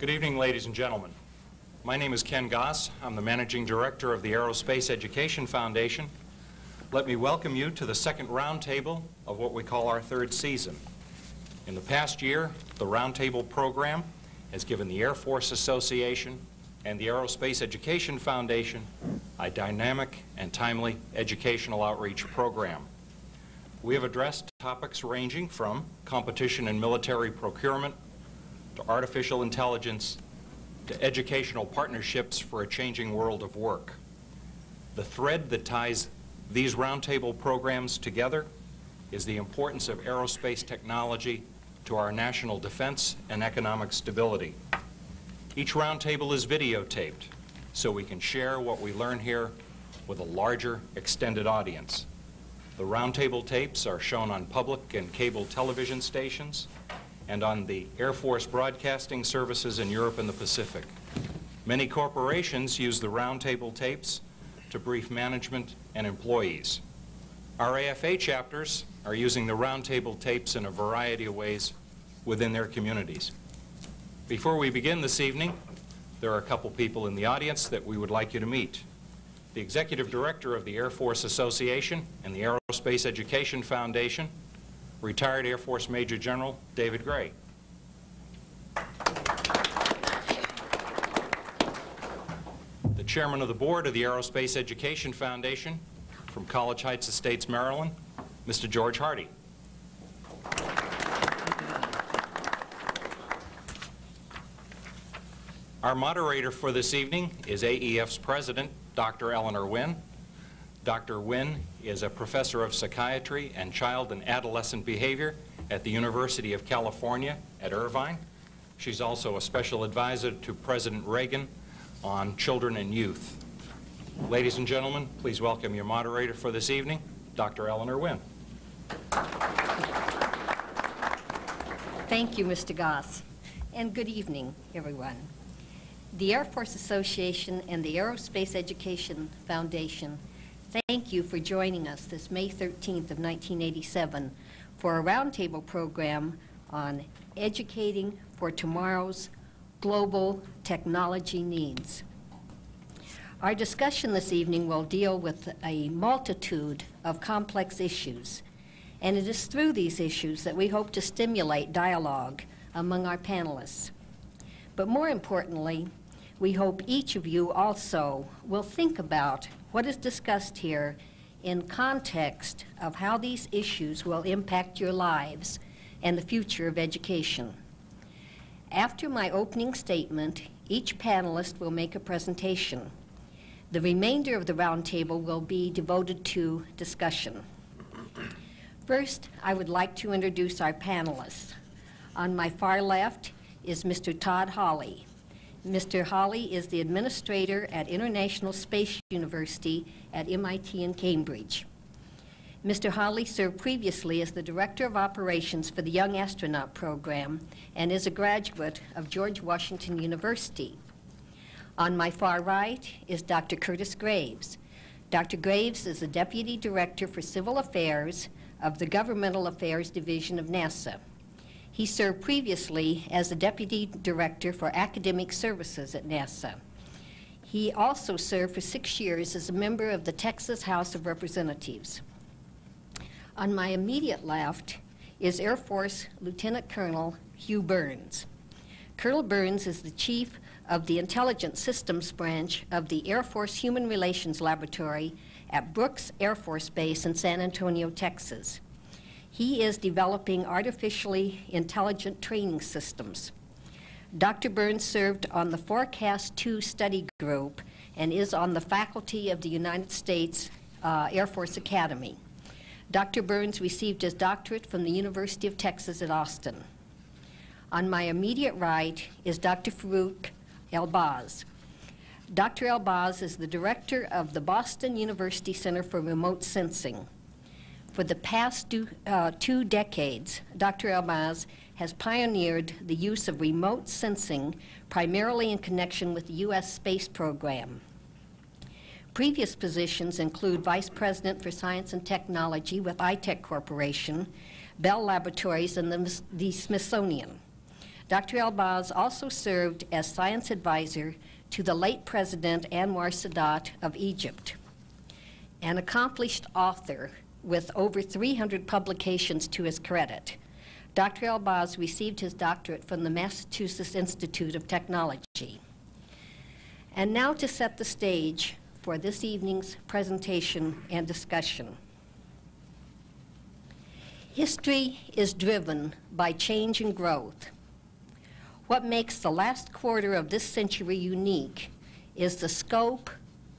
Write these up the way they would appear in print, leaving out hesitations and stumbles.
Good evening, ladies and gentlemen. My name is Ken Goss. I'm the Managing Director of the Aerospace Education Foundation. Let me welcome you to the second roundtable of what we call our third season. In the past year, the roundtable program has given the Air Force Association and the Aerospace Education Foundation a dynamic and timely educational outreach program. We have addressed topics ranging from competition in military procurement to artificial intelligence to educational partnerships for a changing world of work. The thread that ties these roundtable programs together is the importance of aerospace technology to our national defense and economic stability. Each roundtable is videotaped so we can share what we learn here with a larger, extended audience. The roundtable tapes are shown on public and cable television stations and on the Air Force broadcasting services in Europe and the Pacific. Many corporations use the roundtable tapes to brief management and employees. Our AFA chapters are using the roundtable tapes in a variety of ways within their communities. Before we begin this evening, there are a couple people in the audience that we would like you to meet. The Executive Director of the Air Force Association and the Aerospace Education Foundation, retired Air Force Major General David Gray. The Chairman of the Board of the Aerospace Education Foundation from College Heights Estates, Maryland, Mr. George Hardy. Our moderator for this evening is AEF's President, Dr. Eleanor Wynn. Dr. Wynn is a professor of psychiatry and child and adolescent behavior at the University of California at Irvine. She's also a special advisor to President Reagan on children and youth. Ladies and gentlemen, please welcome your moderator for this evening, Dr. Eleanor Wynn. Thank you, Mr. Goss, and good evening, everyone. The Air Force Association and the Aerospace Education Foundation thank you for joining us this May 13th of 1987 for a roundtable program on educating for tomorrow's global technology needs. Our discussion this evening will deal with a multitude of complex issues, and it is through these issues that we hope to stimulate dialogue among our panelists. But more importantly, we hope each of you also will think about what is discussed here in context of how these issues will impact your lives and the future of education. After my opening statement, each panelist will make a presentation. The remainder of the roundtable will be devoted to discussion. First, I would like to introduce our panelists. On my far left is Mr. Todd Hawley. Mr. Hawley is the administrator at International Space University at MIT in Cambridge. Mr. Hawley served previously as the Director of Operations for the Young Astronaut Program and is a graduate of George Washington University. On my far right is Dr. Curtis Graves. Dr. Graves is the Deputy Director for Civil Affairs of the Governmental Affairs Division of NASA. He served previously as the Deputy Director for Academic Services at NASA. He also served for 6 years as a member of the Texas House of Representatives. On my immediate left is Air Force Lieutenant Colonel Hugh Burns. Colonel Burns is the Chief of the Intelligence Systems Branch of the Air Force Human Relations Laboratory at Brooks Air Force Base in San Antonio, Texas. He is developing artificially intelligent training systems. Dr. Burns served on the Forecast 2 study group and is on the faculty of the United States Air Force Academy. Dr. Burns received his doctorate from the University of Texas at Austin. On my immediate right is Dr. Farouk El-Baz. Dr. El-Baz is the director of the Boston University Center for Remote Sensing. For the past 2 decades, Dr. El-Baz has pioneered the use of remote sensing, primarily in connection with the U.S. space program. Previous positions include Vice President for Science and Technology with iTech Corporation, Bell Laboratories, and the Smithsonian. Dr. El-Baz also served as science advisor to the late President Anwar Sadat of Egypt. An accomplished author with over 300 publications to his credit, Dr. El-Baz received his doctorate from the Massachusetts Institute of Technology. And now to set the stage for this evening's presentation and discussion. History is driven by change and growth. What makes the last quarter of this century unique is the scope,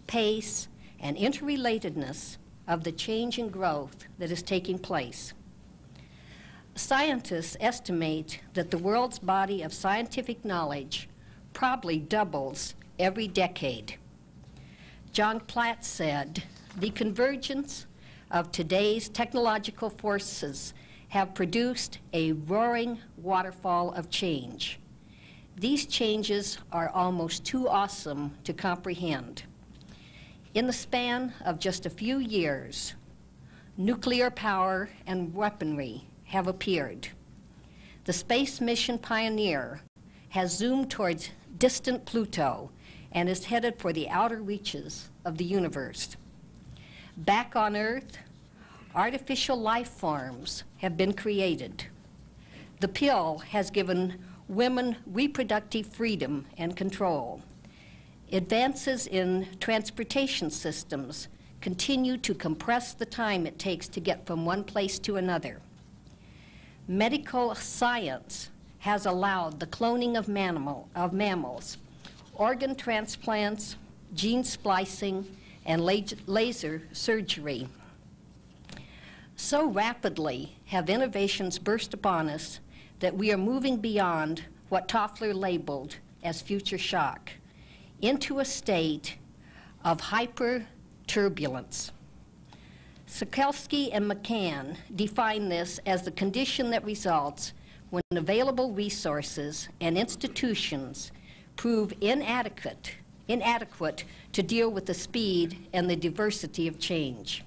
pace, and interrelatedness of the change and growth that is taking place. Scientists estimate that the world's body of scientific knowledge probably doubles every decade. John Platt said, "The convergence of today's technological forces have produced a roaring waterfall of change. These changes are almost too awesome to comprehend." In the span of just a few years, nuclear power and weaponry have appeared. The space mission Pioneer has zoomed towards distant Pluto and is headed for the outer reaches of the universe. Back on Earth, artificial life forms have been created. The pill has given women reproductive freedom and control. Advances in transportation systems continue to compress the time it takes to get from one place to another. Medical science has allowed the cloning of mammals, organ transplants, gene splicing, and laser surgery. So rapidly have innovations burst upon us that we are moving beyond what Toffler labeled as future shock into a state of hyper-turbulence. Sokelsky and McCann define this as the condition that results when available resources and institutions prove inadequate to deal with the speed and the diversity of change.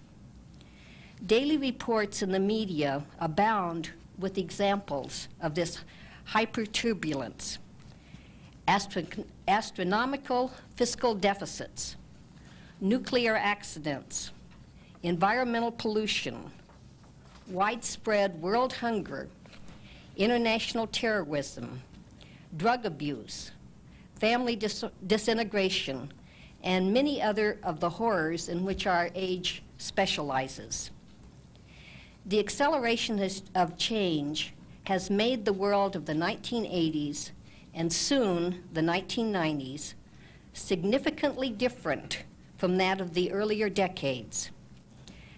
Daily reports in the media abound with examples of this hyperturbulence. Astronomical fiscal deficits, nuclear accidents, environmental pollution, widespread world hunger, international terrorism, drug abuse, family disintegration, and many other of the horrors in which our age specializes. The acceleration of change has made the world of the 1980s and soon the 1990s significantly different from that of the earlier decades.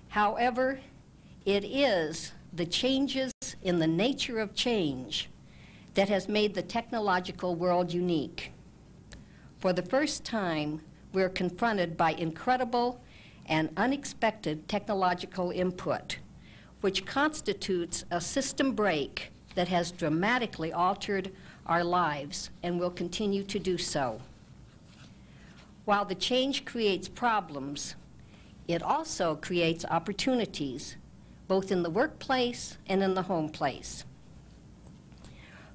However, it is the changes in the nature of change that has made the technological world unique. For the first time, we're confronted by incredible and unexpected technological input, which constitutes a system break that has dramatically altered our lives and will continue to do so. While the change creates problems, it also creates opportunities, both in the workplace and in the home place.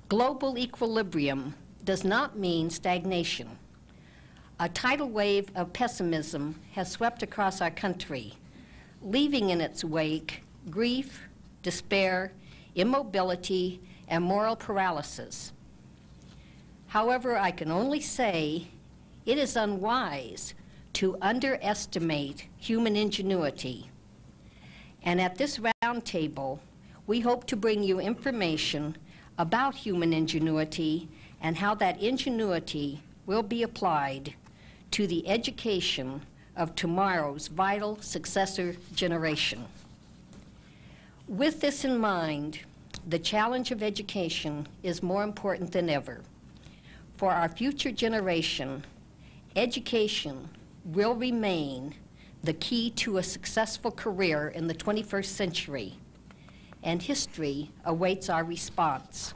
Global equilibrium does not mean stagnation. A tidal wave of pessimism has swept across our country, leaving in its wake grief, despair, immobility, and moral paralysis. However, I can only say it is unwise to underestimate human ingenuity. And at this roundtable, we hope to bring you information about human ingenuity and how that ingenuity will be applied to the education of tomorrow's vital successor generation. With this in mind, the challenge of education is more important than ever. For our future generation, education will remain the key to a successful career in the 21st century, and history awaits our response.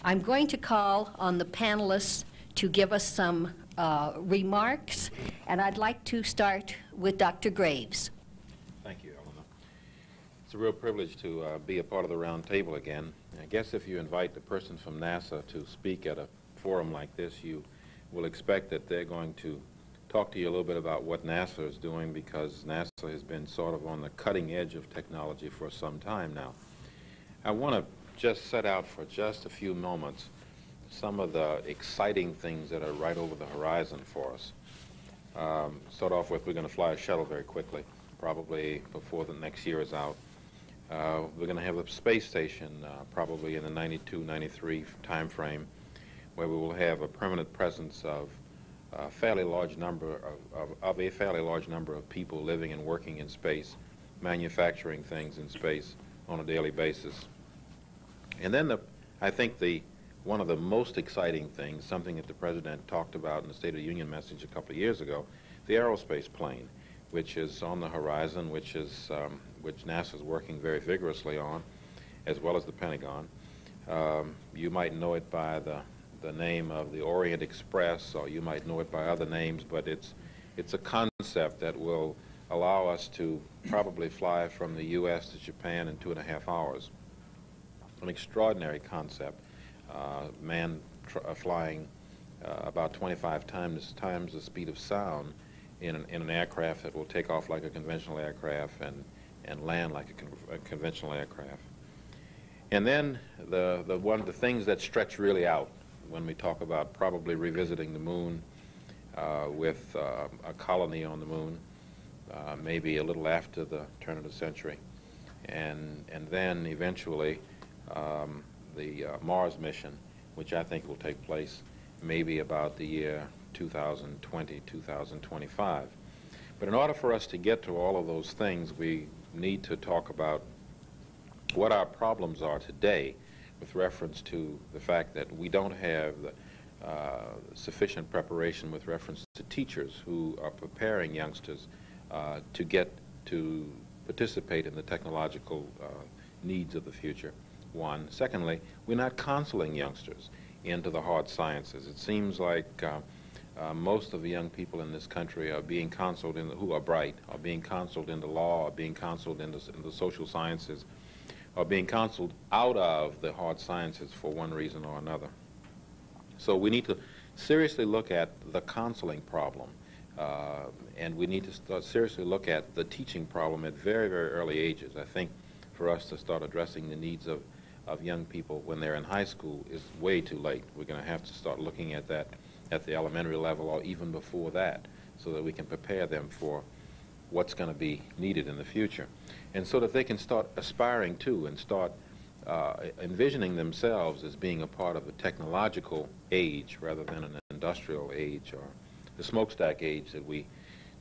I'm going to call on the panelists to give us some remarks, and I'd like to start with Dr. Graves. Thank you, Eleanor. It's a real privilege to be a part of the round table again. guess if you invite the person from NASA to speak at a forum like this, you will expect that they're going to talk to you a little bit about what NASA is doing, because NASA has been sort of on the cutting edge of technology for some time now. I want to just set out for just a few moments some of the exciting things that are right over the horizon for us. Start off with, we're going to fly a shuttle very quickly, probably before the next year is out. We're going to have a space station probably in the 92, 93 time frame, where we will have a permanent presence of a fairly large number of people living and working in space, manufacturing things in space on a daily basis. And then I think one of the most exciting things, something that the President talked about in the State of the Union message a couple of years ago, the aerospace plane, which is on the horizon, which NASA is working very vigorously on, as well as the Pentagon. You might know it by the name of the Orient Express, or you might know it by other names, but it's a concept that will allow us to probably fly from the U.S. to Japan in 2.5 hours. An extraordinary concept. Flying about 25 times the speed of sound in an aircraft that will take off like a conventional aircraft and land like a conventional aircraft. And then the things that stretch really out when we talk about probably revisiting the moon with a colony on the moon, maybe a little after the turn of the century, and then eventually the Mars mission, which I think will take place maybe about the year 2020, 2025. But in order for us to get to all of those things, we need to talk about what our problems are today with reference to the fact that we don't have the, sufficient preparation with reference to teachers who are preparing youngsters to get to participate in the technological needs of the future. One. Secondly, we're not counseling youngsters into the hard sciences. It seems like most of the young people in this country are being counseled who are bright, are being counseled into law, are being counseled into the social sciences, are being counseled out of the hard sciences for one reason or another. So we need to seriously look at the counseling problem, and we need to seriously look at the teaching problem at very, very early ages. I think for us to start addressing the needs of young people when they're in high school is way too late. We're going to have to start looking at that at the elementary level or even before that, so that we can prepare them for what's going to be needed in the future. And so that they can start aspiring to and start envisioning themselves as being a part of a technological age rather than an industrial age or the smokestack age that we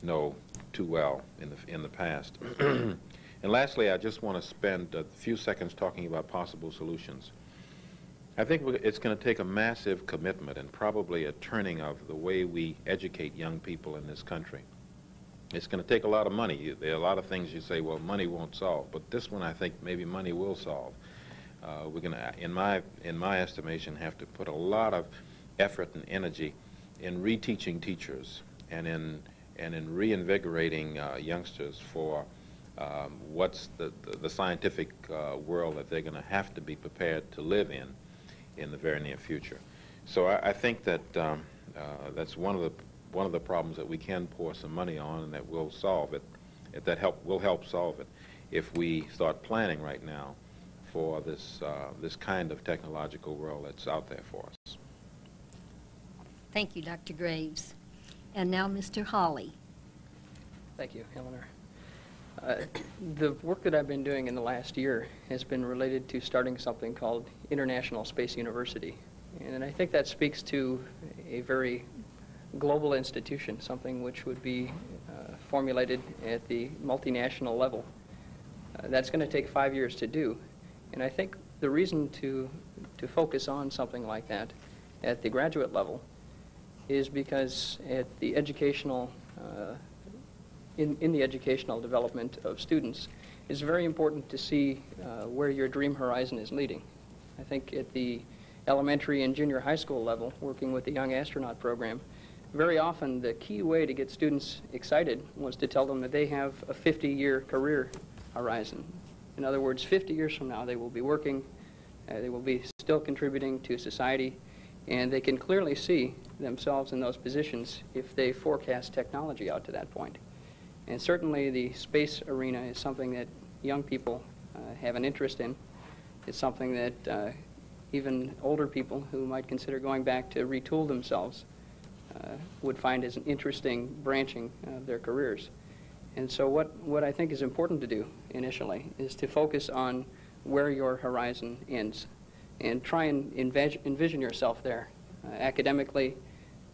know too well in the past. And lastly, I just want to spend a few seconds talking about possible solutions. I think it's going to take a massive commitment and probably a turning of the way we educate young people in this country. It's going to take a lot of money. There are a lot of things you say, well, money won't solve, but this one I think maybe money will solve. We're going to, in my estimation, have to put a lot of effort and energy in reteaching teachers and in reinvigorating youngsters for what's the scientific world that they're going to have to be prepared to live in the very near future. So I think that that's one of the problems that we can pour some money on, and that will solve it. Will help solve it if we start planning right now for this kind of technological world that's out there for us. Thank you, Dr. Graves. And now Mr. Hawley. Thank you, Eleanor. The work that I've been doing in the last year has been related to starting something called International Space University. And I think that speaks to a very global institution, something which would be formulated at the multinational level. That's going to take 5 years to do. And I think the reason to focus on something like that at the graduate level is because at the educational in the educational development of students, it's very important to see where your dream horizon is leading. I think at the elementary and junior high school level, working with the Young Astronaut Program, very often the key way to get students excited was to tell them that they have a 50-year career horizon. In other words, 50 years from now they will be working They will be still contributing to society, and they can clearly see themselves in those positions if they forecast technology out to that point. And certainly the space arena is something that young people have an interest in. It's something that even older people who might consider going back to retool themselves would find as an interesting branching of their careers. And so what I think is important to do initially is to focus on where your horizon ends and try and envision yourself there academically,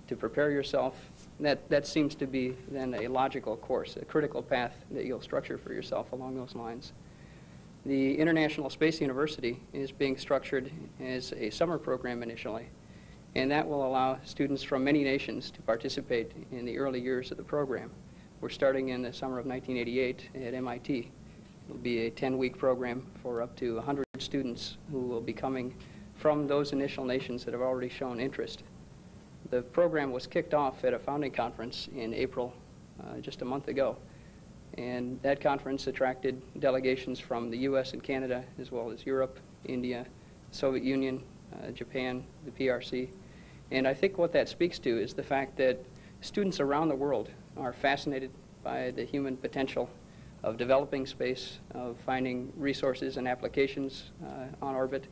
to prepare yourself. That seems to be then a logical course, a critical path that you'll structure for yourself along those lines. The International Space University is being structured as a summer program initially, and that will allow students from many nations to participate in the early years of the program. We're starting in the summer of 1988 at MIT. It'll be a 10-week program for up to 100 students who will be coming from those initial nations that have already shown interest. The program was kicked off at a founding conference in April, just a month ago. And that conference attracted delegations from the US and Canada, as well as Europe, India, Soviet Union, Japan, the PRC. And I think what that speaks to is the fact that students around the world are fascinated by the human potential of developing space, of finding resources and applications on orbit.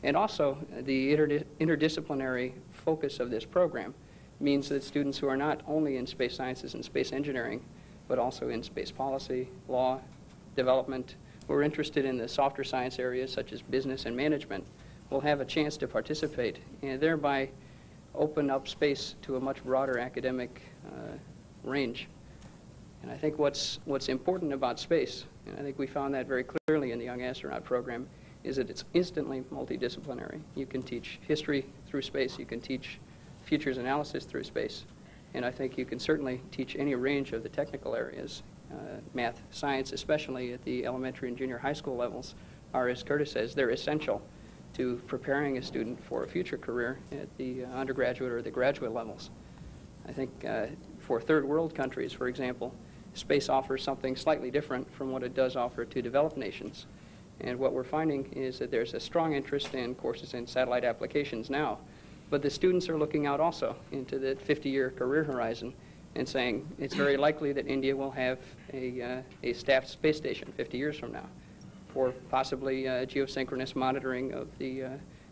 And also, the interdisciplinary focus of this program means that students who are not only in space sciences and space engineering, but also in space policy, law, development, who are interested in the softer science areas such as business and management, will have a chance to participate and thereby open up space to a much broader academic range. And I think what's important about space, and I think we found that very clearly in the Young Astronaut program, is that it's instantly multidisciplinary. You can teach history through space, you can teach futures analysis through space, and I think you can certainly teach any range of the technical areas. Math, science, especially at the elementary and junior high school levels, are, as Curtis says, they're essential to preparing a student for a future career at the undergraduate or the graduate levels. I think for third world countries, for example, space offers something slightly different from what it does offer to developed nations. And what we're finding is that there's a strong interest in courses in satellite applications now, but the students are looking out also into the 50-year career horizon and saying it's very likely that India will have a staffed space station 50 years from now for possibly geosynchronous monitoring of the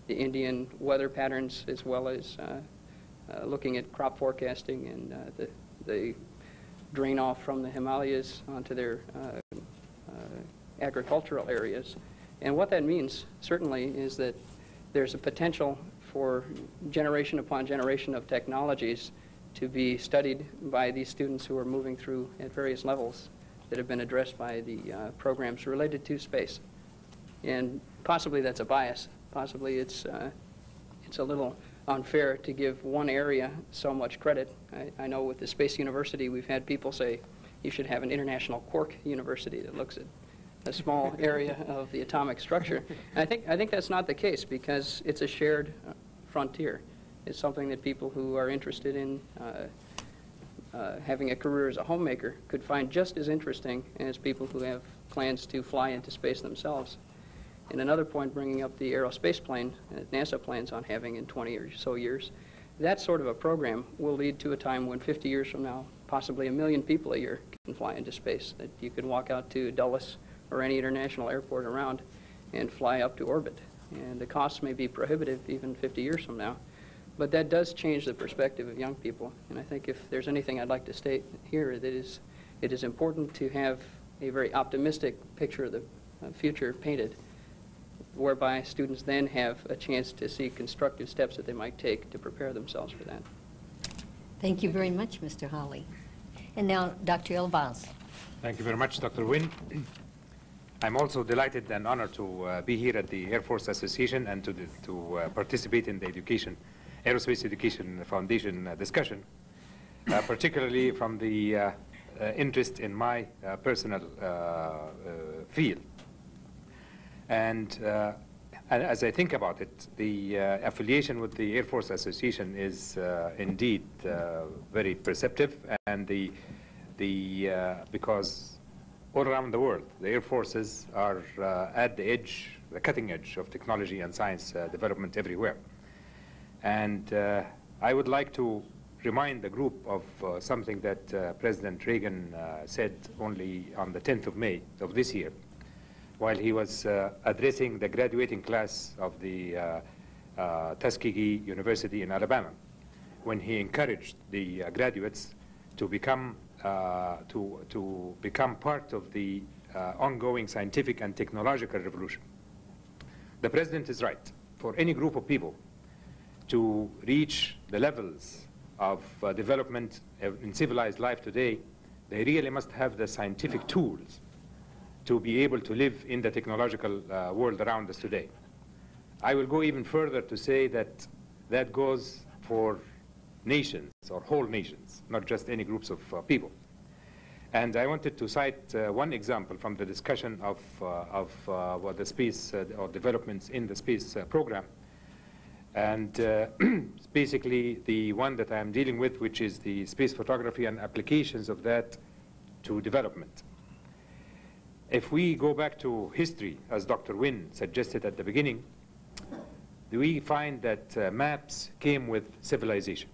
Indian weather patterns, as well as looking at crop forecasting and the drain off from the Himalayas onto their agricultural areas. And what that means, certainly, is that there's a potential for generation upon generation of technologies to be studied by these students who are moving through at various levels that have been addressed by the programs related to space. And possibly that's a bias. Possibly it's a little unfair to give one area so much credit. I know with the Space University, we've had people say you should have an international quark university that looks at a small area of the atomic structure. And I think that's not the case, because it's a shared frontier. It's something that people who are interested in having a career as a homemaker could find just as interesting as people who have plans to fly into space themselves. And another point, bringing up the aerospace plane that NASA plans on having in 20 or so years, that sort of a program will lead to a time when 50 years from now, possibly 1 million people a year can fly into space, that you can walk out to Dulles or any international airport around and fly up to orbit. And the costs may be prohibitive even 50 years from now, but that does change the perspective of young people. And I think if there's anything I'd like to state here, that is, it is important to have a very optimistic picture of the future painted, whereby students then have a chance to see constructive steps that they might take to prepare themselves for that. Thank you very much, Mr. Hawley. And now, Dr. El-Baz. Thank you very much, Dr. Wynn. I'm also delighted and honored to be here at the Air Force Association and to participate in the Aerospace Education Foundation discussion, particularly from the interest in my personal field. And as I think about it, the affiliation with the Air Force Association is indeed very perceptive, and because all around the world, the air forces are at the edge the cutting edge of technology and science development everywhere. And I would like to remind the group of something that President Reagan said only on the 10th of May of this year, while he was addressing the graduating class of the Tuskegee University in Alabama, when he encouraged the graduates to become part of the ongoing scientific and technological revolution. The President is right. For any group of people to reach the levels of development in civilized life today, they really must have the scientific tools to be able to live in the technological world around us today. I will go even further to say that that goes for nations or whole nations, not just any groups of people. And I wanted to cite one example from the discussion of what the space or developments in the space program. And basically the one that I'm dealing with, which is the space photography and applications of that to development. If we go back to history, as Dr. Wynn suggested at the beginning, we find that maps came with civilization.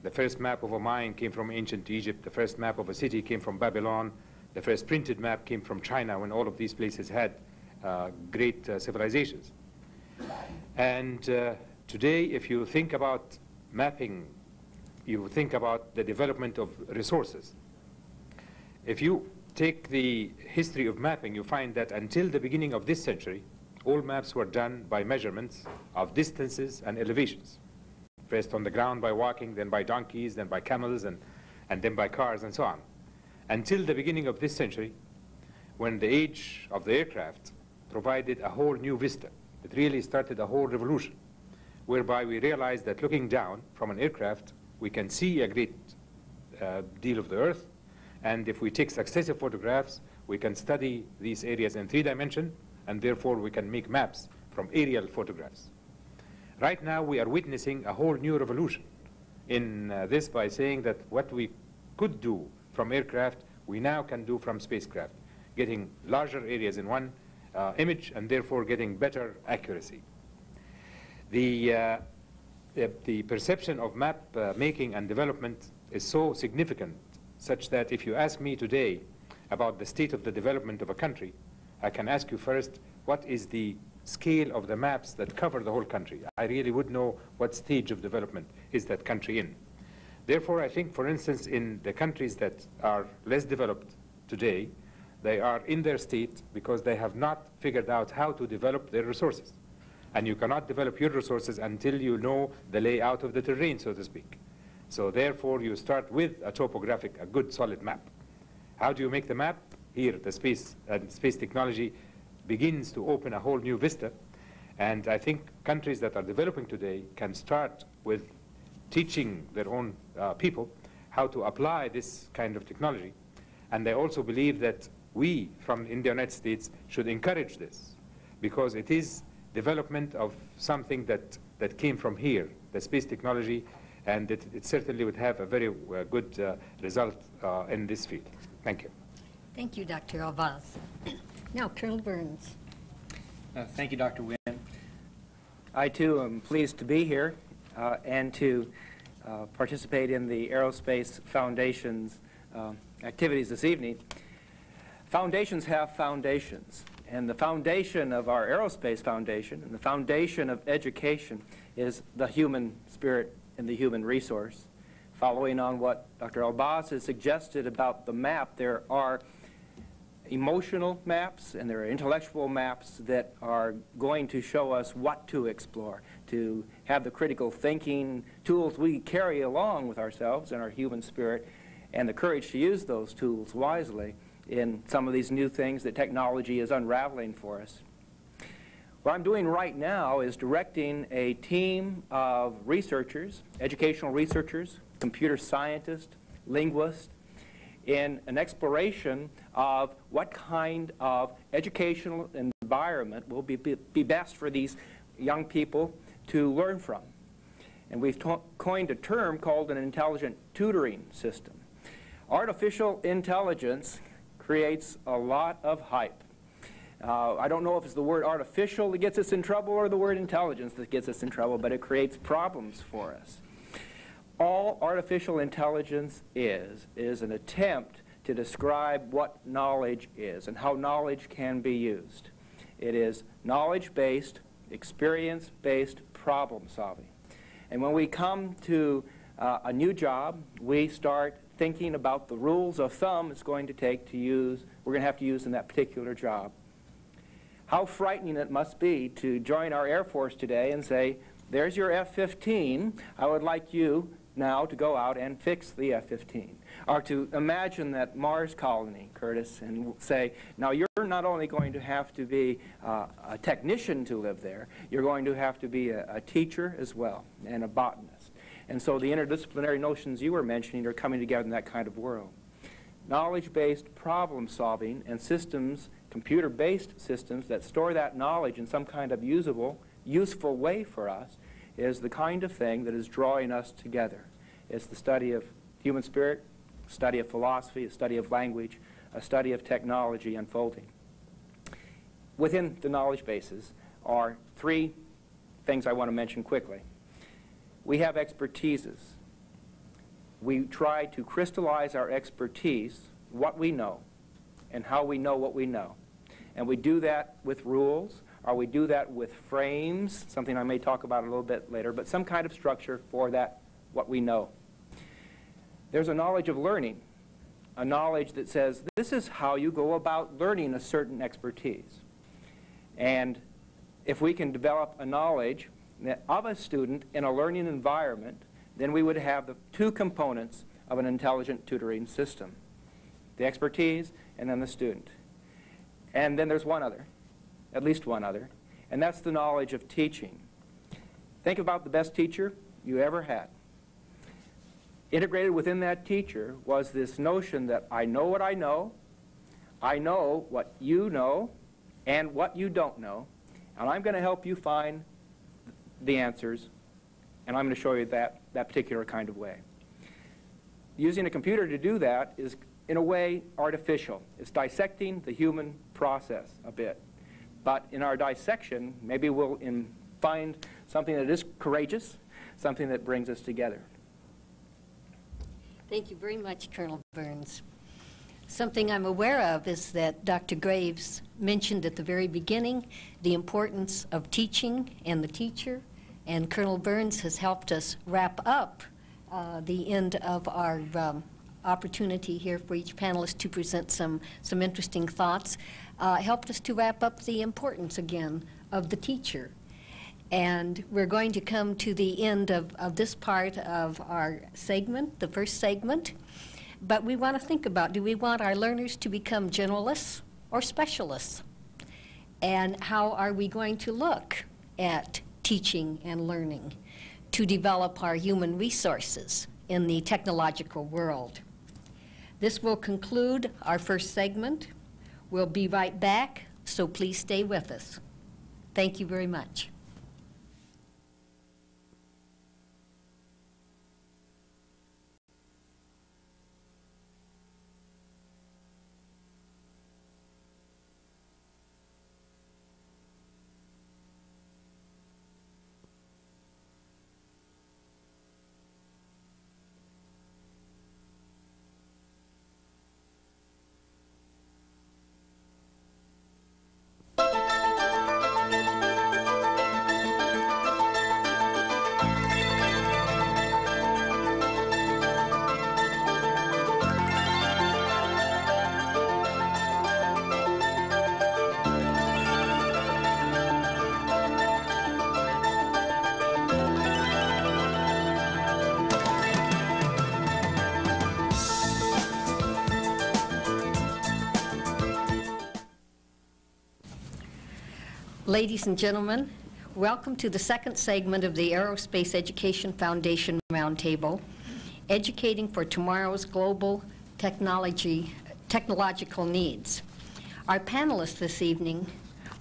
The first map of a mine came from ancient Egypt. The first map of a city came from Babylon. The first printed map came from China, when all of these places had great civilizations. And today, if you think about mapping, you think about the development of resources. If you take the history of mapping, you find that until the beginning of this century, all maps were done by measurements of distances and elevations. First on the ground by walking, then by donkeys, then by camels, and then by cars, and so on. Until the beginning of this century, when the age of the aircraft provided a whole new vista. It really started a whole revolution, whereby we realized that looking down from an aircraft, we can see a great deal of the Earth. And if we take successive photographs, we can study these areas in 3 dimensions, and therefore we can make maps from aerial photographs. Right now, we are witnessing a whole new revolution in this by saying that what we could do from aircraft, we now can do from spacecraft, getting larger areas in one image and therefore getting better accuracy. The perception of map making and development is so significant, such that if you ask me today about the state of the development of a country, I can ask you first, what is the scale of the maps that cover the whole country? I really would know what stage of development is that country in. Therefore, I think, for instance, in the countries that are less developed today, they are in their state because they have not figured out how to develop their resources. And you cannot develop your resources until you know the layout of the terrain, so to speak. So therefore, you start with a topographic, a good solid map. How do you make the map? Here, the space technology begins to open a whole new vista. And I think countries that are developing today can start with teaching their own people how to apply this kind of technology. And I also believe that we, from in the United States, should encourage this, because it is development of something that came from here, the space technology, and it certainly would have a very good result in this field. Thank you. Thank you, Dr. El-Baz. Now, Colonel Burns. Thank you, Dr. Wynn. I, too, am pleased to be here and to participate in the Aerospace Foundation's activities this evening. Foundations have foundations, and the foundation of our Aerospace Foundation and the foundation of education is the human spirit and the human resource. Following on what Dr. El-Baz has suggested about the map, there are emotional maps and there are intellectual maps that are going to show us what to explore, to have the critical thinking tools we carry along with ourselves and our human spirit, and the courage to use those tools wisely in some of these new things that technology is unraveling for us. What I'm doing right now is directing a team of researchers, educational researchers, computer scientists, linguists, in an exploration of what kind of educational environment will be best for these young people to learn from. And we've coined a term called an intelligent tutoring system. Artificial intelligence creates a lot of hype. I don't know if it's the word artificial that gets us in trouble or the word intelligence that gets us in trouble, but it creates problems for us. All artificial intelligence is an attempt to describe what knowledge is and how knowledge can be used. It is knowledge-based, experience-based problem solving. And when we come to a new job, we start thinking about the rules of thumb it's going to take to use, we're going to have to use in that particular job. How frightening it must be to join our Air Force today and say, there's your F-15, I would like you now to go out and fix the F-15. Or to imagine that Mars colony, Curtis, and say, now you're not only going to have to be a technician to live there, you're going to have to be a teacher as well, and a botanist. And so the interdisciplinary notions you were mentioning are coming together in that kind of world. Knowledge-based problem solving and systems, computer-based systems that store that knowledge in some kind of useful way for us is the kind of thing that is drawing us together. It's the study of human spirit, study of philosophy, a study of language, a study of technology unfolding. Within the knowledge bases are three things I want to mention quickly. We have expertises. We try to crystallize our expertise, what we know, and how we know what we know. And we do that with rules, or we do that with frames, something I may talk about a little bit later, but some kind of structure for that, what we know. There's a knowledge of learning, a knowledge that says this is how you go about learning a certain expertise. And if we can develop a knowledge of a student in a learning environment, then we would have the two components of an intelligent tutoring system, the expertise and then the student. And then there's one other, at least one other, and that's the knowledge of teaching. Think about the best teacher you ever had. Integrated within that teacher was this notion that I know what I know what you know, and what you don't know, and I'm going to help you find the answers, and I'm going to show you that particular kind of way. Using a computer to do that is, in a way, artificial. It's dissecting the human process a bit. But in our dissection, maybe we'll find something that is courageous, something that brings us together. Thank you very much, Colonel Burns. Something I'm aware of is that Dr. Graves mentioned at the very beginning the importance of teaching and the teacher, and Colonel Burns has helped us wrap up the end of our opportunity here for each panelist to present some interesting thoughts, helped us to wrap up the importance again of the teacher. And we're going to come to the end of this part of our segment, the first segment. But we want to think about, do we want our learners to become generalists or specialists? And how are we going to look at teaching and learning to develop our human resources in the technological world? This will conclude our first segment. We'll be right back, so please stay with us. Thank you very much. Ladies and gentlemen, welcome to the second segment of the Aerospace Education Foundation Roundtable, Educating for Tomorrow's Global Technological Needs. Our panelists this evening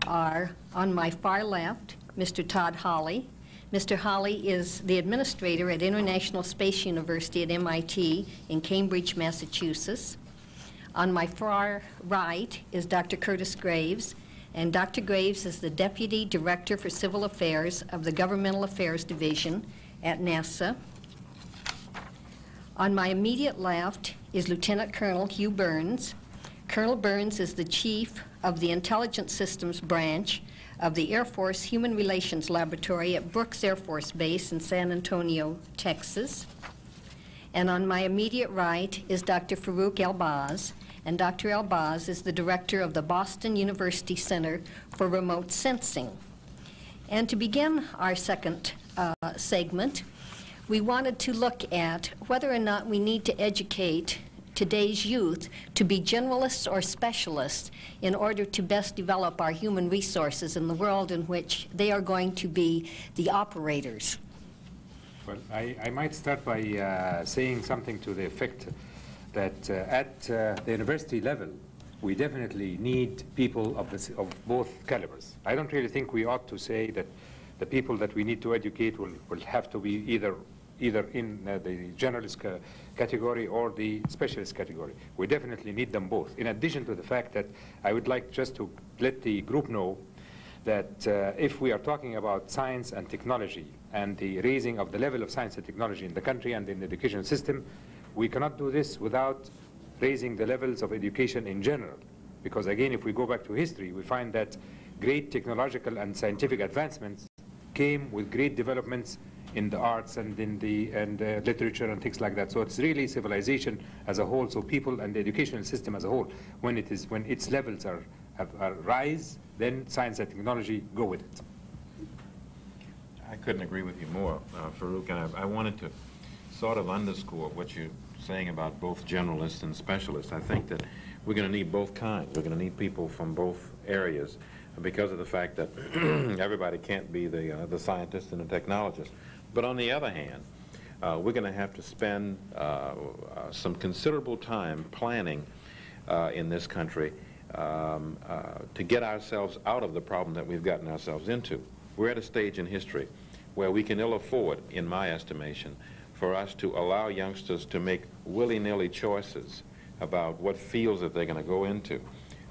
are, on my far left, Mr. Todd Hawley. Mr. Hawley is the administrator at International Space University at MIT in Cambridge, Massachusetts. On my far right is Dr. Curtis Graves, and Dr. Graves is the Deputy Director for Civil Affairs of the Governmental Affairs Division at NASA. On my immediate left is Lieutenant Colonel Hugh Burns. Colonel Burns is the Chief of the Intelligence Systems Branch of the Air Force Human Relations Laboratory at Brooks Air Force Base in San Antonio, Texas. And on my immediate right is Dr. Farouk El-Baz, and Dr. El-Baz is the director of the Boston University Center for Remote Sensing. And to begin our second segment, we wanted to look at whether or not we need to educate today's youth to be generalists or specialists in order to best develop our human resources in the world in which they are going to be the operators. Well, I might start by saying something to the effect that at the university level, we definitely need people of both calibers. I don't really think we ought to say that the people that we need to educate will have to be either in the generalist category or the specialist category. We definitely need them both. In addition to the fact that I would like just to let the group know that if we are talking about science and technology and the raising of the level of science and technology in the country and in the education system, we cannot do this without raising the levels of education in general. Because again, if we go back to history, we find that great technological and scientific advancements came with great developments in the arts and in the literature and things like that. So it's really civilization as a whole. So people and the educational system as a whole, when its levels are rise, then science and technology go with it. I couldn't agree with you more, Farouk, and I wanted to sort of underscore what you're saying about both generalists and specialists. I think that we're going to need both kinds. We're going to need people from both areas because of the fact that everybody can't be the scientist and the technologist. But on the other hand, we're going to have to spend some considerable time planning in this country to get ourselves out of the problem that we've gotten ourselves into. We're at a stage in history where we can ill afford, in my estimation, for us to allow youngsters to make willy-nilly choices about what fields that they're going to go into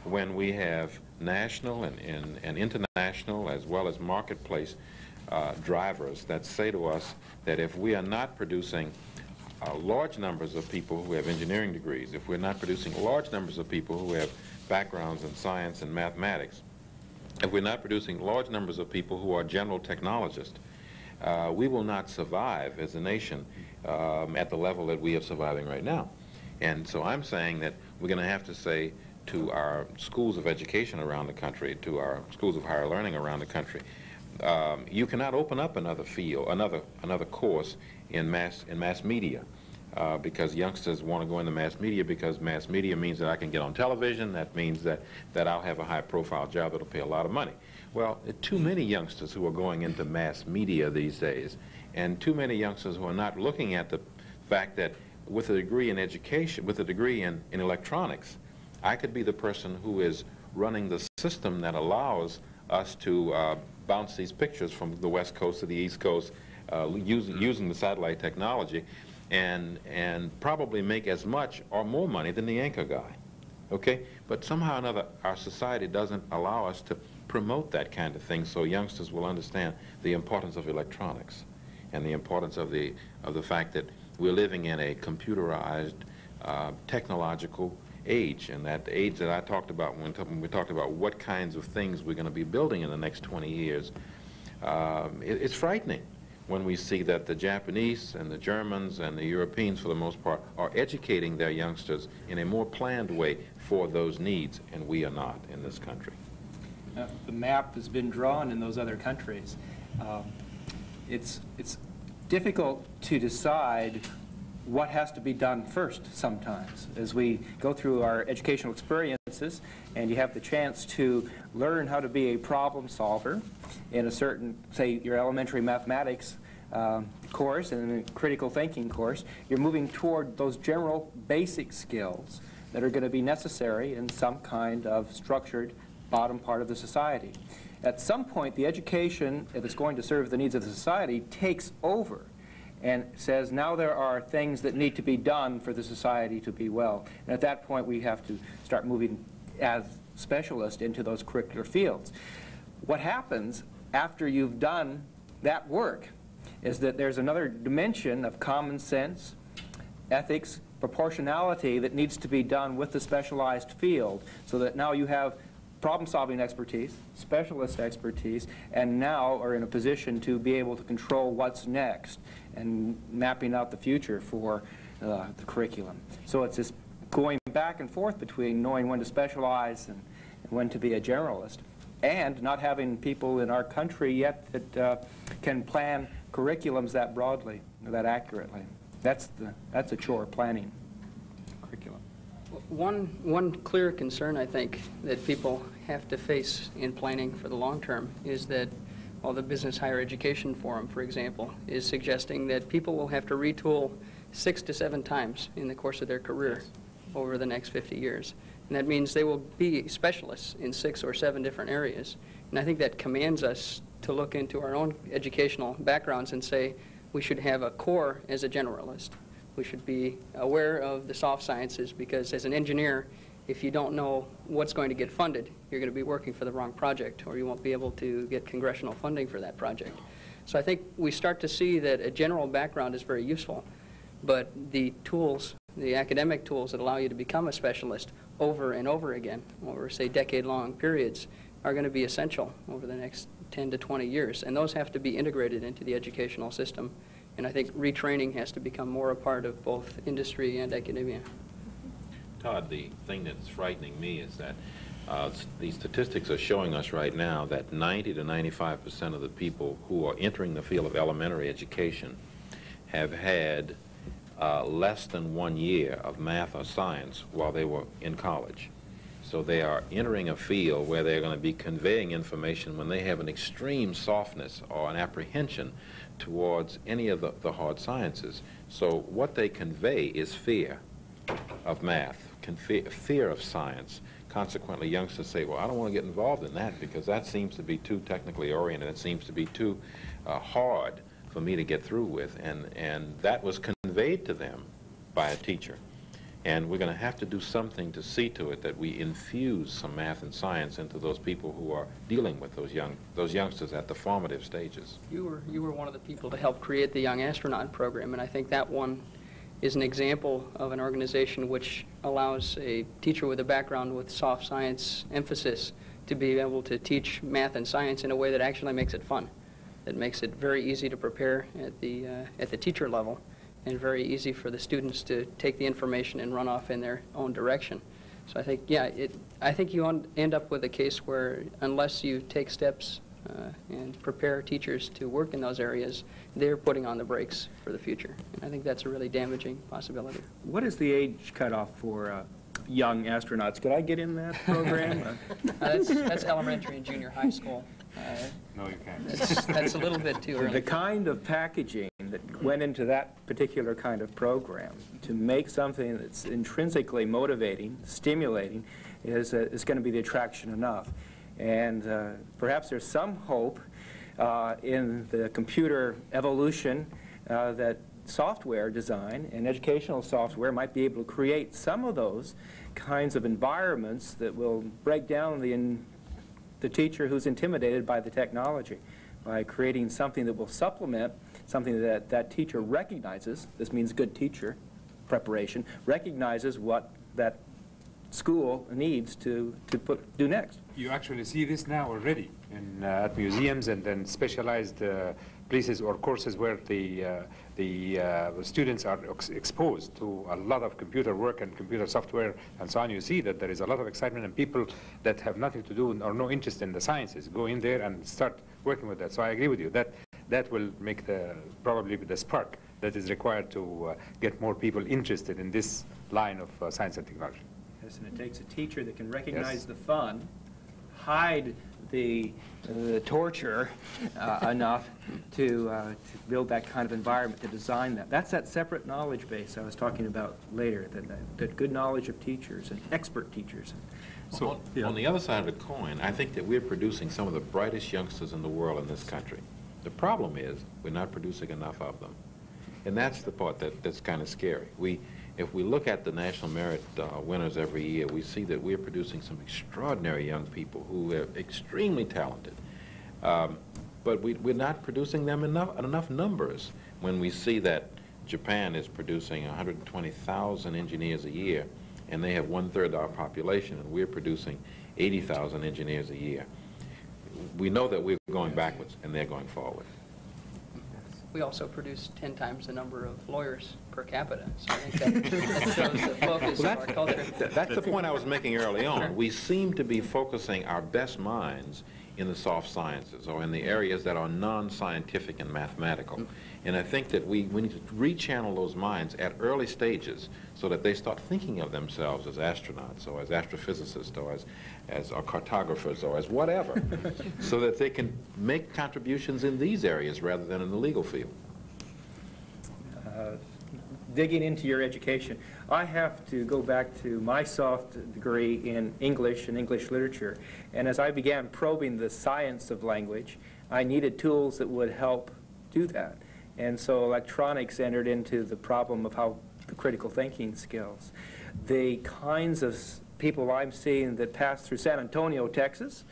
when we have national and international as well as marketplace drivers that say to us that if we are not producing large numbers of people who have engineering degrees, if we're not producing large numbers of people who have backgrounds in science and mathematics, if we're not producing large numbers of people who are general technologists, we will not survive as a nation at the level that we are surviving right now. And so I'm saying that we're going to have to say to our schools of education around the country, to our schools of higher learning around the country, you cannot open up another field, another course in mass media, because youngsters want to go into mass media because mass media means that I can get on television. That means that I'll have a high-profile job that'll pay a lot of money. Well, there are too many youngsters who are going into mass media these days, and too many youngsters who are not looking at the fact that with a degree in education, with a degree in electronics, I could be the person who is running the system that allows us to bounce these pictures from the West Coast to the East Coast using the satellite technology and probably make as much or more money than the anchor guy. Okay? But somehow or another, our society doesn't allow us to promote that kind of thing so youngsters will understand the importance of electronics and the importance of the fact that we're living in a computerized technological age, and that age that I talked about when we talked about what kinds of things we're going to be building in the next 20 years, it's frightening when we see that the Japanese and the Germans and the Europeans, for the most part, are educating their youngsters in a more planned way for those needs, and we are not in this country. The map has been drawn in those other countries. It's difficult to decide what has to be done first sometimes as we go through our educational experiences, and you have the chance to learn how to be a problem solver in a certain, say, your elementary mathematics course and a critical thinking course. You're moving toward those general basic skills that are going to be necessary in some kind of structured bottom part of the society. At some point, the education, if it's going to serve the needs of the society, takes over and says, now there are things that need to be done for the society to be well. And at that point, we have to start moving as specialist into those curricular fields. What happens after you've done that work is that there's another dimension of common sense, ethics, proportionality that needs to be done with the specialized field, so that now you have problem-solving expertise, specialist expertise, and now are in a position to be able to control what's next and mapping out the future for the curriculum. So it's this going back and forth between knowing when to specialize and when to be a generalist, and not having people in our country yet that can plan curriculums that broadly, that accurately. That's a chore, planning curriculum. One clear concern, I think, that people have to face in planning for the long term is that, well, the Business Higher Education Forum, for example, is suggesting that people will have to retool 6 to 7 times in the course of their career over the next 50 years. And that means they will be specialists in 6 or 7 different areas. And I think that commands us to look into our own educational backgrounds and say we should have a core as a generalist. We should be aware of the soft sciences, because as an engineer, if you don't know what's going to get funded, you're going to be working for the wrong project, or you won't be able to get congressional funding for that project. So I think we start to see that a general background is very useful, but the tools, the academic tools that allow you to become a specialist over and over again, over, say, decade-long periods, are going to be essential over the next 10 to 20 years. And those have to be integrated into the educational system. And I think retraining has to become more a part of both industry and academia. Todd, the thing that's frightening me is that these statistics are showing us right now that 90 to 95% of the people who are entering the field of elementary education have had less than 1 year of math or science while they were in college. So they are entering a field where they're going to be conveying information when they have an extreme softness or an apprehension towards any of the hard sciences. So what they convey is fear of math, fear of science. Consequently, youngsters say, well, I don't want to get involved in that because that seems to be too technically oriented. It seems to be too hard for me to get through with. And that was conveyed to them by a teacher. And we're going to have to do something to see to it that we infuse some math and science into those people who are dealing with those youngsters at the formative stages. You were one of the people to help create the Young Astronaut program, and I think that one is an example of an organization which allows a teacher with a background with soft science emphasis to be able to teach math and science in a way that actually makes it fun, that makes it very easy to prepare at the teacher level, and very easy for the students to take the information and run off in their own direction. So I think, yeah, I think you end up with a case where unless you take steps and prepare teachers to work in those areas, they're putting on the brakes for the future. And I think that's a really damaging possibility. What is the age cutoff for young astronauts? Could I get in that program? That's elementary and junior high school. No, you can't. That's a little bit too early. The kind of packaging that went into that particular kind of program to make something that's intrinsically motivating, stimulating, is going to be the attraction enough. And perhaps there's some hope in the computer evolution that software design and educational software might be able to create some of those kinds of environments that will break down the teacher who's intimidated by the technology, by creating something that will supplement something that that teacher recognizes. This means good teacher preparation, recognizes what that school needs to do next. You actually see this now already at museums and then specialized places or courses where the students are exposed to a lot of computer work and computer software and so on. You see that there is a lot of excitement, and people that have nothing to do or no interest in the sciences go in there and start working with that. So I agree with you. That will make probably the spark that is required to get more people interested in this line of science and technology. Yes, and it takes a teacher that can recognize Yes. the fun, hide the torture enough to build that kind of environment, to design that. That's that separate knowledge base I was talking about later, that good knowledge of teachers and expert teachers. So, on the other side of the coin, I think that we're producing some of the brightest youngsters in the world in this country. The problem is we're not producing enough of them. And that's the part that's kind of scary. if we look at the National Merit winners every year, we see that we're producing some extraordinary young people who are extremely talented. But we're not producing them in enough numbers. When we see that Japan is producing 120,000 engineers a year, and they have 1/3 of our population, and we're producing 80,000 engineers a year. We know that we're going backwards, and they're going forward. We also produce 10 times the number of lawyers per capita, so I think that shows the focus of our culture. That's the point I was making early on. We seem to be focusing our best minds in the soft sciences or in the areas that are non-scientific and mathematical. And I think that we need to rechannel those minds at early stages so that they start thinking of themselves as astronauts or as astrophysicists or as cartographers or as whatever, so that they can make contributions in these areas rather than in the legal field. Digging into your education, I have to go back to my soft degree in English and English literature. And as I began probing the science of language, I needed tools that would help do that. And so electronics entered into the problem of how the critical thinking skills. The kinds of people I'm seeing that pass through San Antonio, Texas,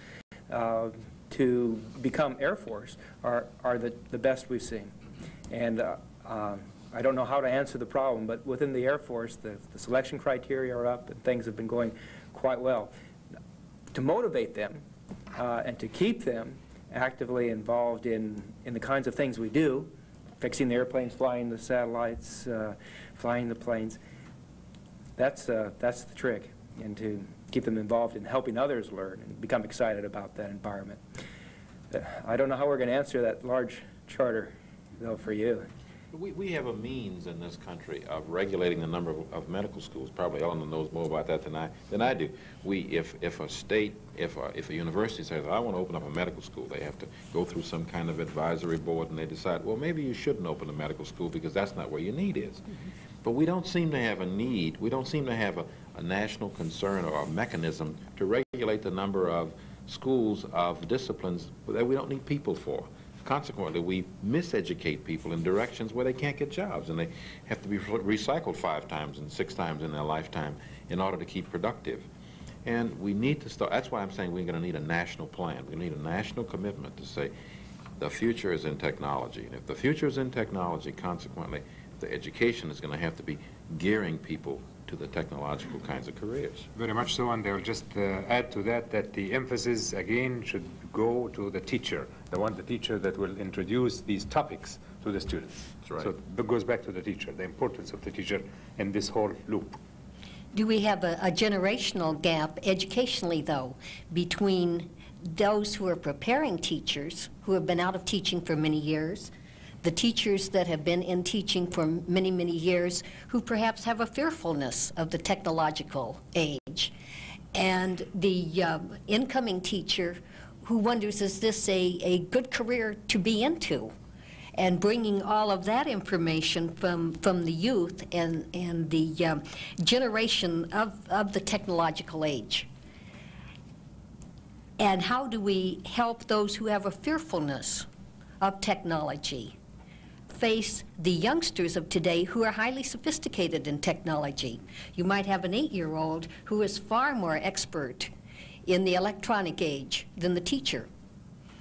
to become Air Force are the best we've seen. And I don't know how to answer the problem, but within the Air Force, the selection criteria are up and things have been going quite well. To motivate them and to keep them actively involved in the kinds of things we do, fixing the airplanes, flying the satellites, flying the planes, that's the trick, and to keep them involved in helping others learn and become excited about that environment. I don't know how we're going to answer that large charter, though, for you. We have a means in this country of regulating the number of medical schools. Probably Ellen knows more about that than I do. If a university says, I want to open up a medical school, they have to go through some kind of advisory board, and they decide, well, maybe you shouldn't open a medical school because that's not where your need is. But we don't seem to have a need. We don't seem to have a national concern or a mechanism to regulate the number of schools of disciplines that we don't need people for. Consequently, we miseducate people in directions where they can't get jobs, and they have to be recycled 5 times and 6 times in their lifetime in order to keep productive. And we need to start, that's why I'm saying we're going to need a national plan. We need a national commitment to say the future is in technology. And if the future is in technology, consequently, the education is going to have to be gearing people to the technological kinds of careers. Very much so, and I'll just add to that the emphasis, again, should go to the teacher, the teacher that will introduce these topics to the students. That's right. So it goes back to the teacher, the importance of the teacher in this whole loop. Do we have a generational gap educationally, though, between those who are preparing teachers, who have been out of teaching for many years, the teachers that have been in teaching for many, many years, who perhaps have a fearfulness of the technological age, and the incoming teacher who wonders, is this a good career to be into? And bringing all of that information from the youth and the generation of the technological age. And how do we help those who have a fearfulness of technology face the youngsters of today who are highly sophisticated in technology? You might have an 8-year-old who is far more expert in the electronic age than the teacher.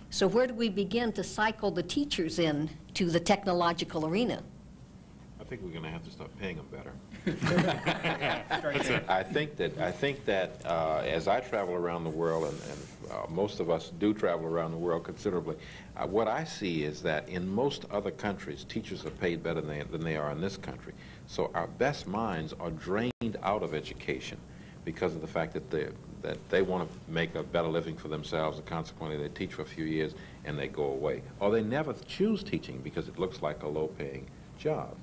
So where do we begin to cycle the teachers in to the technological arena? I think we're going to have to start paying them better. I think that as I travel around the world, and most of us do travel around the world considerably, what I see is that in most other countries, teachers are paid better than they are in this country. So our best minds are drained out of education because of the fact that they want to make a better living for themselves, and consequently they teach for a few years and they go away. Or they never choose teaching because it looks like a low-paying job.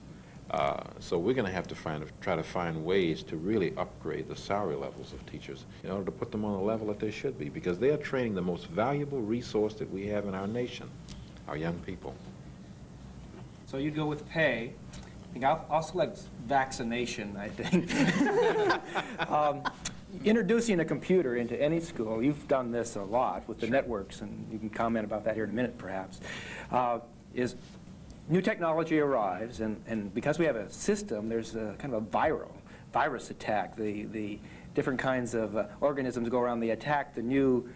So we're going to have to try to find ways to really upgrade the salary levels of teachers in order to put them on the level that they should be, because they are training the most valuable resource that we have in our nation, our young people. So you'd go with pay. I think I'll select vaccination, I think. Introducing a computer into any school, you've done this a lot with the networks, and you can comment about that here in a minute perhaps, is new technology arrives, and because we have a system, there's a kind of a virus attack. The different kinds of organisms go around, they attack the new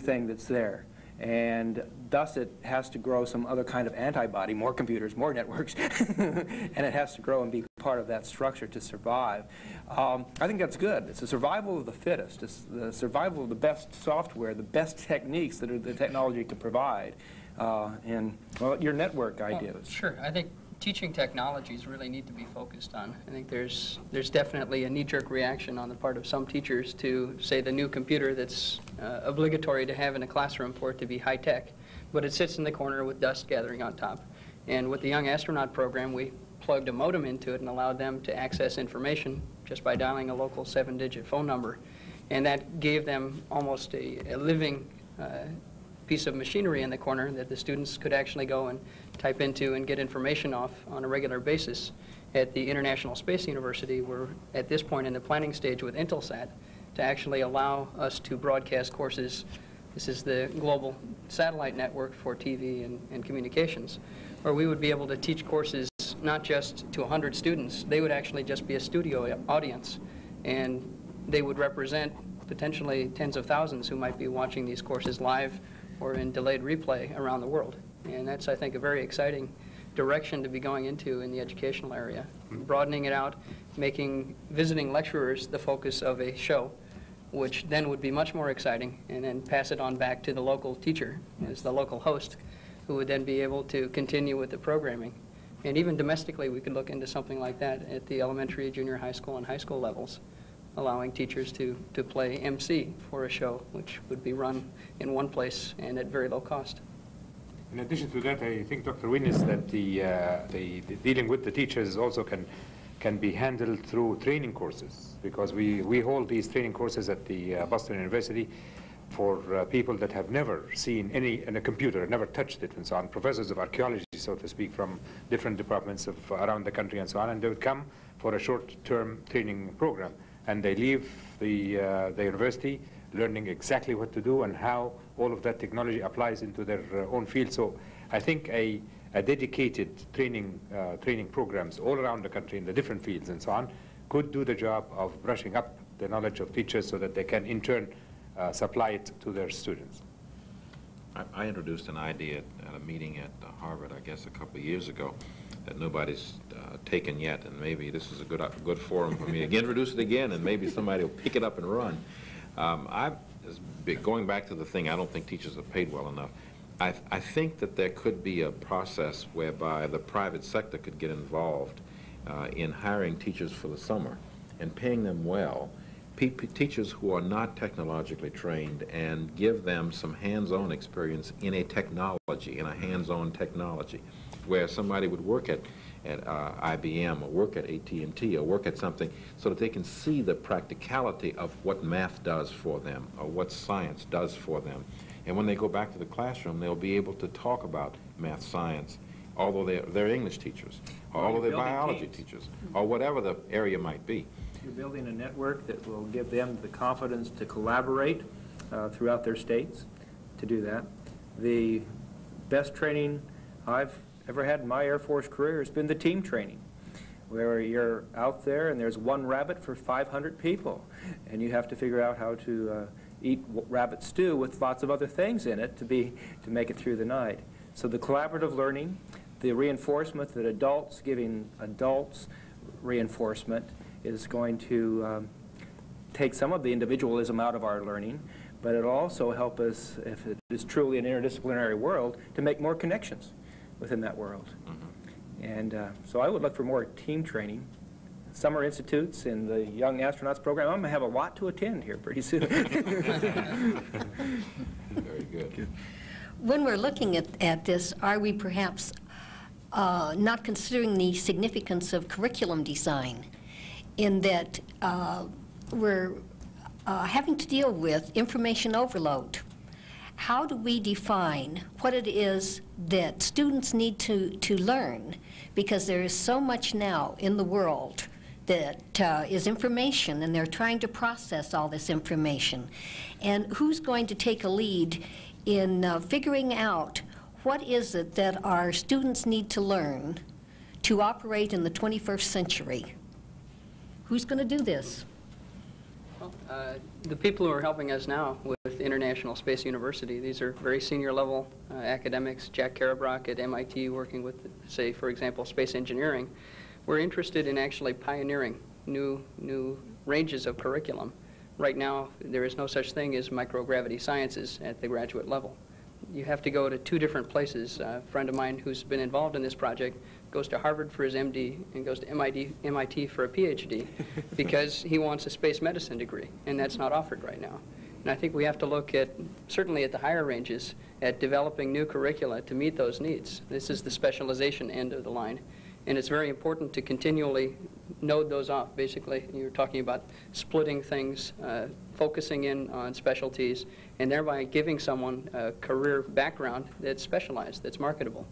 thing that's there. And thus it has to grow some other kind of antibody, more computers, more networks, and it has to grow and be part of that structure to survive. I think that's good. It's the survival of the fittest. It's the survival of the best software, the best techniques that the technology can provide. And, well, your network ideas. Sure. I think teaching technologies really need to be focused on. I think there's definitely a knee-jerk reaction on the part of some teachers to, say, the new computer that's obligatory to have in a classroom for it to be high-tech, but it sits in the corner with dust gathering on top. And with the Young Astronaut program, we plugged a modem into it and allowed them to access information just by dialing a local 7-digit phone number. And that gave them almost a living piece of machinery in the corner that the students could actually go and type into and get information off on a regular basis. At the International Space University, we're at this point in the planning stage with Intelsat to actually allow us to broadcast courses. This is the global satellite network for TV and communications, where we would be able to teach courses not just to 100 students. They would actually just be a studio audience, and they would represent potentially tens of thousands who might be watching these courses live or in delayed replay around the world. And that's, I think, a very exciting direction to be going into in the educational area. Broadening it out, making visiting lecturers the focus of a show, which then would be much more exciting, and then pass it on back to the local teacher as the local host, who would then be able to continue with the programming. And even domestically, we could look into something like that at the elementary, junior high school, and high school levels, allowing teachers to play MC for a show, which would be run in one place and at very low cost. In addition to that, I think, Dr. Wynn, is that the dealing with the teachers also can be handled through training courses, because we hold these training courses at the Boston University for people that have never seen in a computer, never touched it, and so on, professors of archaeology, so to speak, from different departments of around the country and so on, and they would come for a short-term training program. And they leave the university learning exactly what to do and how all of that technology applies into their own field. So I think a dedicated training programs all around the country in the different fields and so on could do the job of brushing up the knowledge of teachers so that they can in turn supply it to their students. I introduced an idea at a meeting at Harvard, I guess, a couple of years ago, that nobody's taken yet, and maybe this is a good forum for me to introduce it again, and maybe somebody will pick it up and run. Going back to the thing, I don't think teachers are paid well enough. I think that there could be a process whereby the private sector could get involved in hiring teachers for the summer and paying them well, teachers who are not technologically trained, and give them some hands-on experience in a technology, in a hands-on technology, where somebody would work at IBM or work at AT&T or work at something so that they can see the practicality of what math does for them or what science does for them. And when they go back to the classroom, they'll be able to talk about math, science, although they're English teachers, or although they're biology teachers, or whatever the area might be. You're building a network that will give them the confidence to collaborate throughout their states to do that. The best training I've ever had in my Air Force career has been the team training, where you're out there and there's one rabbit for 500 people, and you have to figure out how to eat rabbit stew with lots of other things in it to make it through the night. So the collaborative learning, the reinforcement that adults giving adults reinforcement is going to take some of the individualism out of our learning, but it'll also help us, if it is truly an interdisciplinary world, to make more connections within that world. Mm-hmm. And so I would look for more team training. Summer institutes in the Young Astronauts program, I'm going to have a lot to attend here pretty soon. Very good. When we're looking at this, are we perhaps not considering the significance of curriculum design, in that we're having to deal with information overload? How do we define what it is that students need to learn? Because there is so much now in the world that is information, and they're trying to process all this information. And who's going to take a lead in figuring out what is it that our students need to learn to operate in the 21st century? Who's going to do this? Well, the people who are helping us now with International Space University, these are very senior level academics. Jack Karabrock at MIT working with, say, for example, space engineering. We're interested in actually pioneering new ranges of curriculum. Right now, there is no such thing as microgravity sciences at the graduate level. You have to go to two different places. A friend of mine who's been involved in this project goes to Harvard for his MD and goes to MIT for a PhD because he wants a space medicine degree, and that's not offered right now. And I think we have to look at, certainly at the higher ranges, at developing new curricula to meet those needs. This is the specialization end of the line. And it's very important to continually node those off. Basically, you're talking about splitting things, focusing in on specialties, and thereby giving someone a career background that's specialized, that's marketable.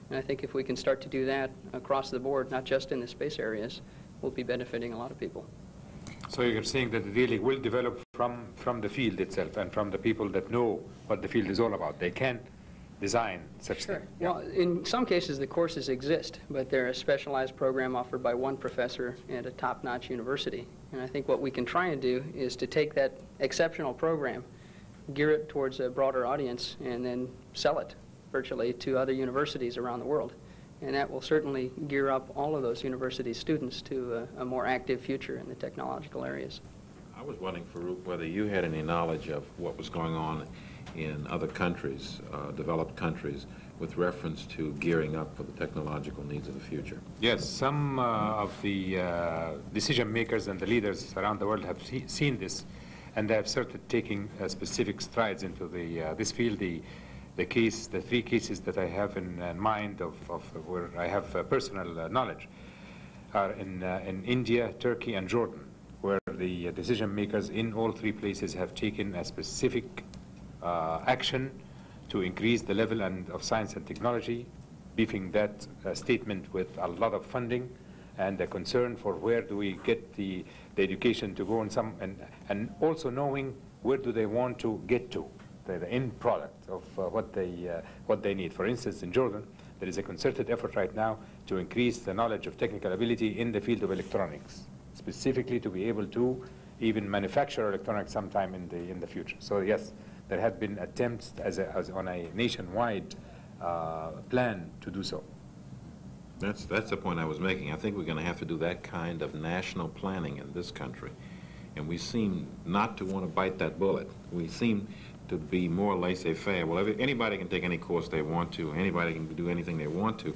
And I think if we can start to do that across the board, not just in the space areas, we'll be benefiting a lot of people. So you're saying that it really will develop from the field itself and from the people that know what the field is all about. They can design such things. Well, in some cases the courses exist, but they're a specialized program offered by one professor at a top-notch university. And I think what we can try and do is to take that exceptional program, gear it towards a broader audience, and then sell it virtually to other universities around the world. And that will certainly gear up all of those university students to a more active future in the technological areas. I was wondering, Farouk, whether you had any knowledge of what was going on in other countries, developed countries, with reference to gearing up for the technological needs of the future. Yes, some of the decision makers and the leaders around the world have seen this, and they have started taking specific strides into this field. The three cases that I have in mind of where I have personal knowledge are in India, Turkey, and Jordan, where the decision makers in all three places have taken a specific action to increase the level of science and technology, beefing that statement with a lot of funding and a concern for where do we get the education to go and also knowing where do they want to get to, the end product of what they need. For instance, in Jordan, there is a concerted effort right now to increase the knowledge of technical ability in the field of electronics, specifically to be able to even manufacture electronics sometime in the future. So yes, there have been attempts as on a nationwide plan to do so. That's the point I was making. I think we're going to have to do that kind of national planning in this country. And we seem not to want to bite that bullet. We seem to be more laissez-faire. Well, anybody can take any course they want to. Anybody can do anything they want to.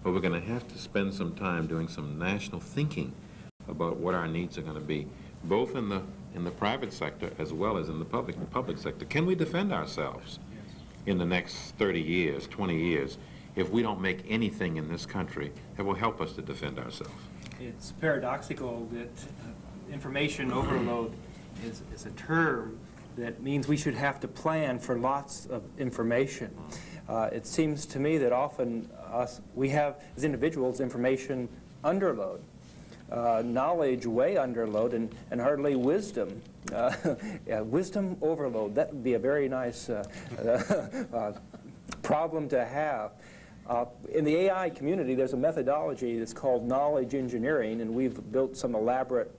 But we're going to have to spend some time doing some national thinking about what our needs are going to be, both in the private sector as well as in the public sector. Can we defend ourselves in the next 30 years, 20 years, if we don't make anything in this country that will help us to defend ourselves? It's paradoxical that information overload is a term that means we should have to plan for lots of information. It seems to me that often we have, as individuals, information underload. Knowledge way underload and hardly wisdom. Wisdom overload, that would be a very nice problem to have. In the AI community, there's a methodology that's called knowledge engineering, and we've built some elaborate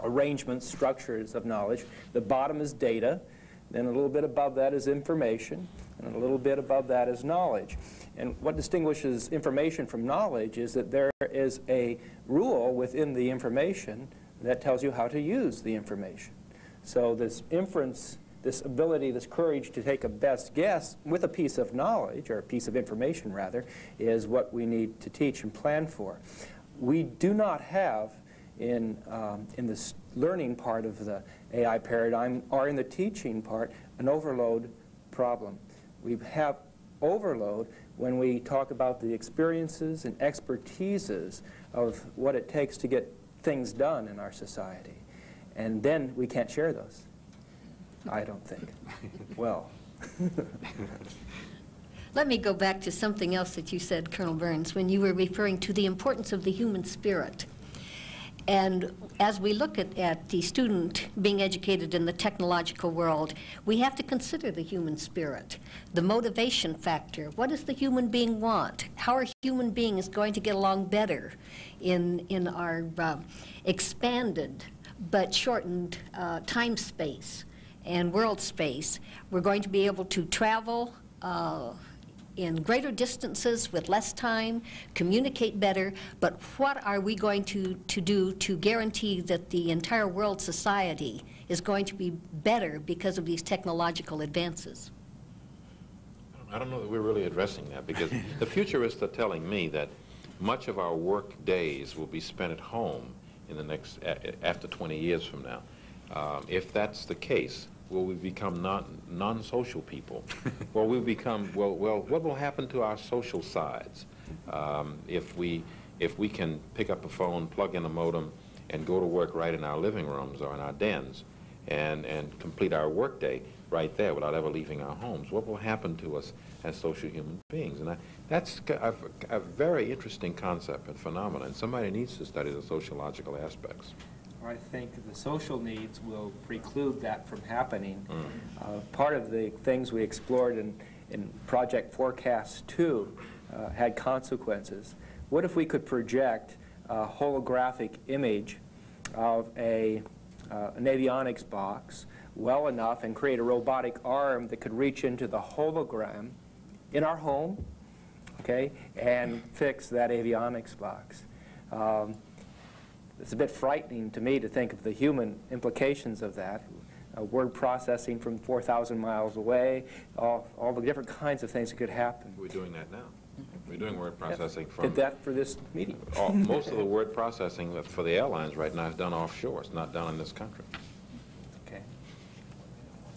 arrangements, structures of knowledge. The bottom is data, then a little bit above that is information, and a little bit above that is knowledge. And what distinguishes information from knowledge is that there is a rule within the information that tells you how to use the information. So this inference, this ability, this courage to take a best guess with a piece of knowledge, or a piece of information rather, is what we need to teach and plan for. We do not have in this learning part of the AI paradigm, or in the teaching part, an overload problem. We have overload when we talk about the experiences and expertises of what it takes to get things done in our society. And then we can't share those, I don't think. Well. Let me go back to something else that you said, Colonel Burns, when you were referring to the importance of the human spirit. And as we look at the student being educated in the technological world, we have to consider the human spirit, the motivation factor. What does the human being want? How are human beings going to get along better in our expanded but shortened time space and world space? We're going to be able to travel in greater distances with less time, communicate better, but what are we going to do to guarantee that the entire world society is going to be better because of these technological advances? I don't know that we're really addressing that, because the futurists are telling me that much of our work days will be spent at home in the next, after 20 years from now. If that's the case, will we become non-social people? Well, what will happen to our social sides if we can pick up a phone, plug in a modem, and go to work right in our living rooms or in our dens and complete our workday right there without ever leaving our homes? What will happen to us as social human beings? And that's a very interesting concept and phenomenon, and somebody needs to study the sociological aspects. I think the social needs will preclude that from happening. Part of the things we explored in Project Forecast 2 had consequences. What if we could project a holographic image of an avionics box well enough and create a robotic arm that could reach into the hologram in our home, okay, and fix that avionics box? It's a bit frightening to me to think of the human implications of that. Word processing from 4,000 miles away, all the different kinds of things that could happen. We're doing that now. We're doing word processing from... Did that for this meeting. Most of the word processing for the airlines right now is done offshore. It's not done in this country. Okay.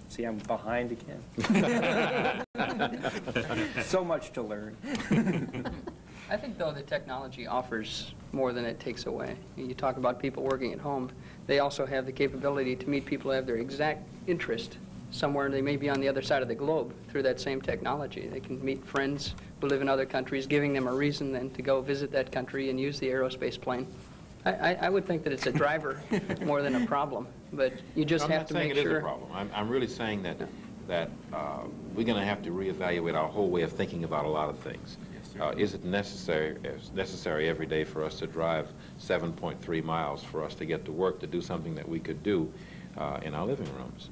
See, I'm behind again. So much to learn. I think, though, the technology offers more than it takes away. You talk about people working at home. They also have the capability to meet people who have their exact interest somewhere. They may be on the other side of the globe through that same technology. They can meet friends who live in other countries, giving them a reason then to go visit that country and use the aerospace plane. I would think that it's a driver more than a problem, but you just have to make sure. I'm not saying it is a problem. I'm really saying that we're going to have to reevaluate our whole way of thinking about a lot of things. Is it necessary every day for us to drive 7.3 miles for us to get to work to do something that we could do in our living rooms?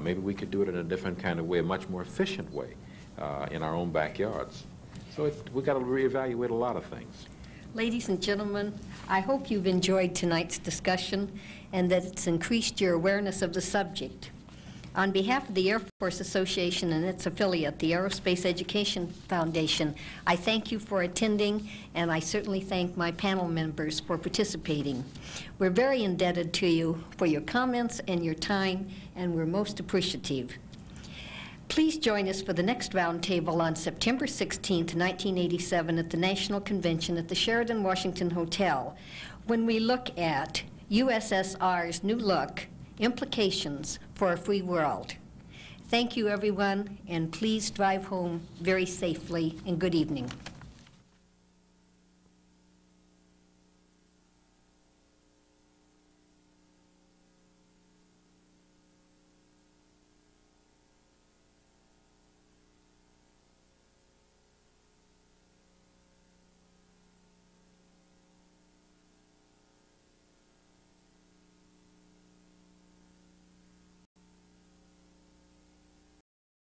Maybe we could do it in a different kind of way, a much more efficient way in our own backyards. So we've got to reevaluate a lot of things. Ladies and gentlemen, I hope you've enjoyed tonight's discussion and that it's increased your awareness of the subject. On behalf of the Air Force Association and its affiliate, the Aerospace Education Foundation, I thank you for attending, and I certainly thank my panel members for participating. We're very indebted to you for your comments and your time, and we're most appreciative. Please join us for the next roundtable on September 16th, 1987 at the National Convention at the Sheraton Washington Hotel, when we look at USSR's new look, implications for a free world. Thank you, everyone, and please drive home very safely, and good evening.